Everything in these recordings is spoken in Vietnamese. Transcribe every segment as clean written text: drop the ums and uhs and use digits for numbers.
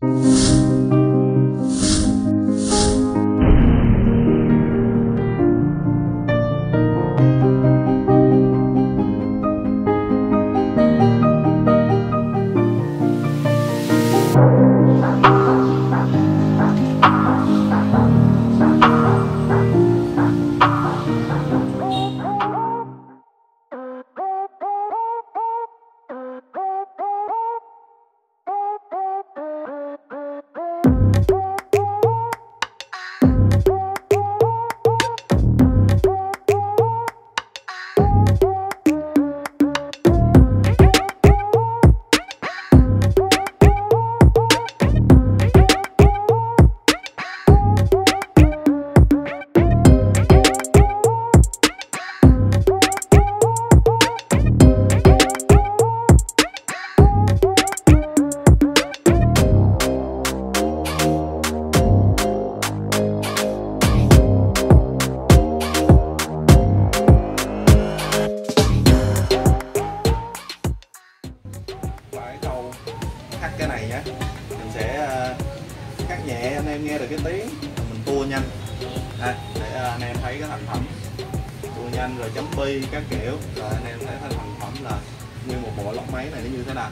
Cắt cái này nhé, mình sẽ cắt nhẹ anh em nghe được cái tiếng, mình tua nhanh để anh em thấy cái thành phẩm, tua nhanh rồi chấm bi các kiểu, rồi anh em thấy thành phẩm là nguyên một bộ lốc máy này nó như thế nào.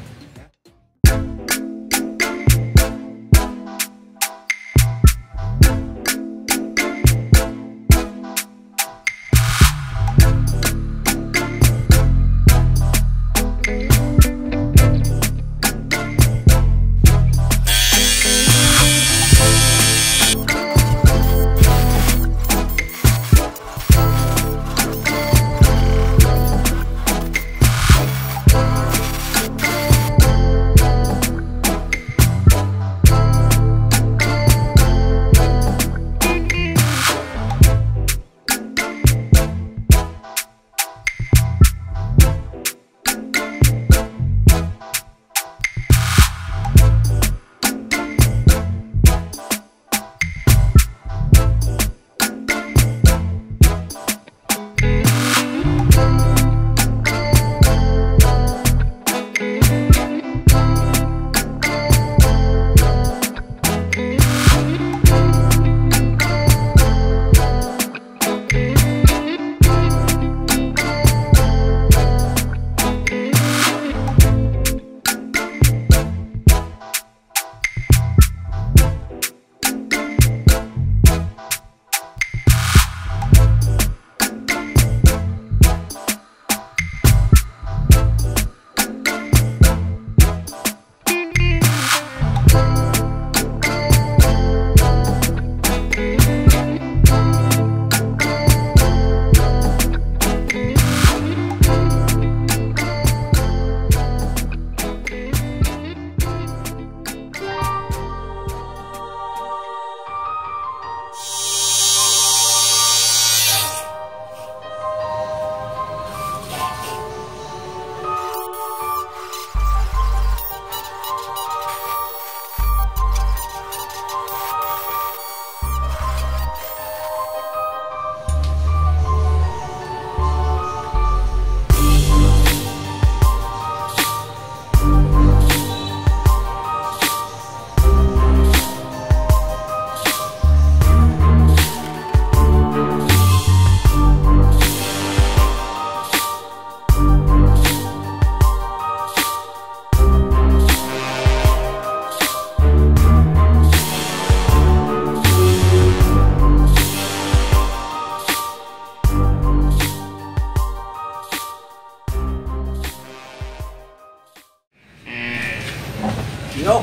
Vô.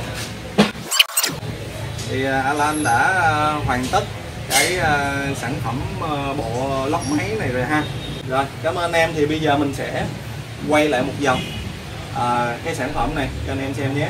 Thì Alan đã hoàn tất cái sản phẩm bộ lốc máy này rồi ha. Rồi, cảm ơn anh em. Thì bây giờ mình sẽ quay lại một vòng cái sản phẩm này cho anh em xem nhé.